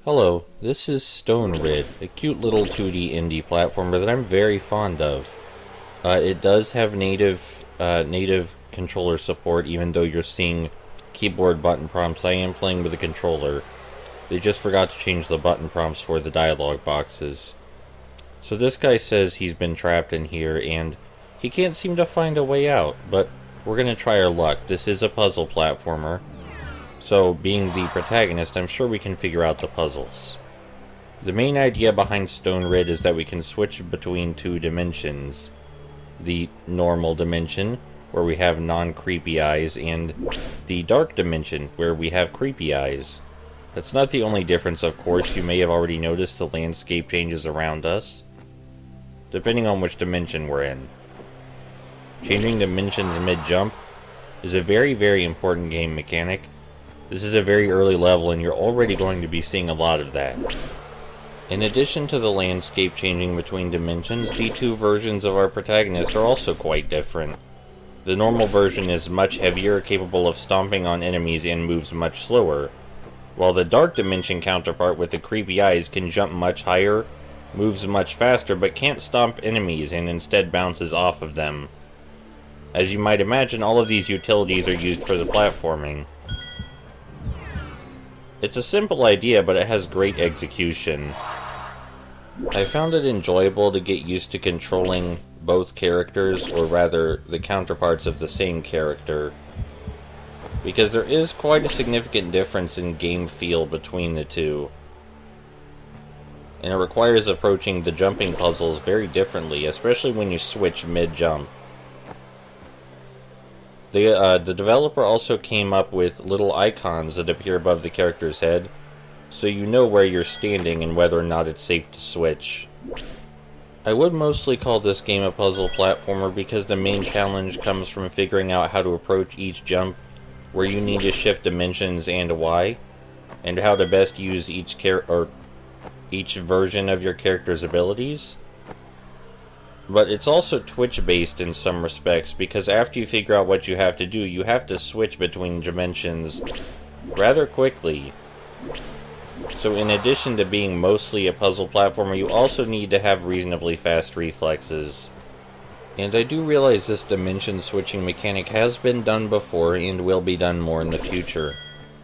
Hello, this is Stone Rid, a cute little 2D indie platformer that I'm very fond of. It does have native controller support, even though you're seeing keyboard button prompts. I am playing with a controller. They just forgot to change the button prompts for the dialogue boxes. So this guy says he's been trapped in here, and he can't seem to find a way out, but we're gonna try our luck. This is a puzzle platformer. So, being the protagonist, I'm sure we can figure out the puzzles. The main idea behind Stone Rid is that we can switch between two dimensions. The normal dimension, where we have non-creepy eyes, and the dark dimension, where we have creepy eyes. That's not the only difference, of course. You may have already noticed the landscape changes around us, depending on which dimension we're in. Changing dimensions mid-jump is a very, very important game mechanic. This is a very early level, and you're already going to be seeing a lot of that. In addition to the landscape changing between dimensions, the two versions of our protagonist are also quite different. The normal version is much heavier, capable of stomping on enemies, and moves much slower, while the dark dimension counterpart with the creepy eyes can jump much higher, moves much faster, but can't stomp enemies and instead bounces off of them. As you might imagine, all of these utilities are used for the platforming. It's a simple idea, but it has great execution. I found it enjoyable to get used to controlling both characters, or rather, the counterparts of the same character, because there is quite a significant difference in game feel between the two. And it requires approaching the jumping puzzles very differently, especially when you switch mid-jump. The developer also came up with little icons that appear above the character's head, so you know where you're standing and whether or not it's safe to switch. I would mostly call this game a puzzle platformer because the main challenge comes from figuring out how to approach each jump, where you need to shift dimensions and why, and how to best use each version of your character's abilities. But it's also Twitch-based in some respects, because after you figure out what you have to do, you have to switch between dimensions rather quickly. So in addition to being mostly a puzzle platformer, you also need to have reasonably fast reflexes. And I do realize this dimension switching mechanic has been done before and will be done more in the future.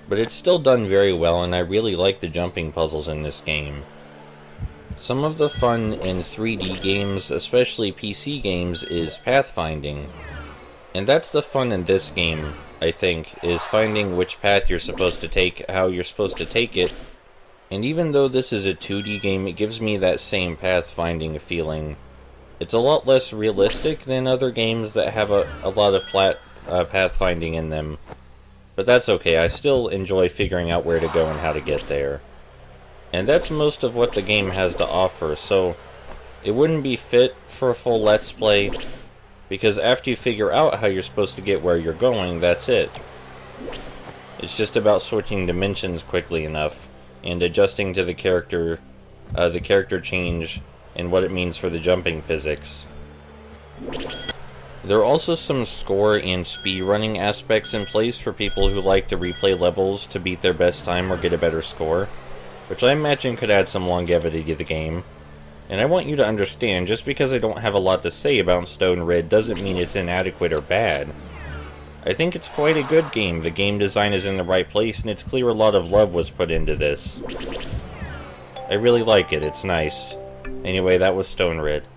But it's still done very well, and I really like the jumping puzzles in this game. Some of the fun in 3D games, especially PC games, is pathfinding. And that's the fun in this game, I think, is finding which path you're supposed to take, how you're supposed to take it. And even though this is a 2D game, it gives me that same pathfinding feeling. It's a lot less realistic than other games that have a lot of pathfinding in them. But that's okay, I still enjoy figuring out where to go and how to get there. And that's most of what the game has to offer, so it wouldn't be fit for a full Let's Play, because after you figure out how you're supposed to get where you're going, that's it. It's just about switching dimensions quickly enough, and adjusting to the character change, and what it means for the jumping physics. There are also some score and speedrunning aspects in place for people who like to replay levels to beat their best time or get a better score, which I imagine could add some longevity to the game. And I want you to understand, just because I don't have a lot to say about Stone Rid doesn't mean it's inadequate or bad. I think it's quite a good game. The game design is in the right place, and it's clear a lot of love was put into this. I really like it, it's nice. Anyway, that was Stone Rid.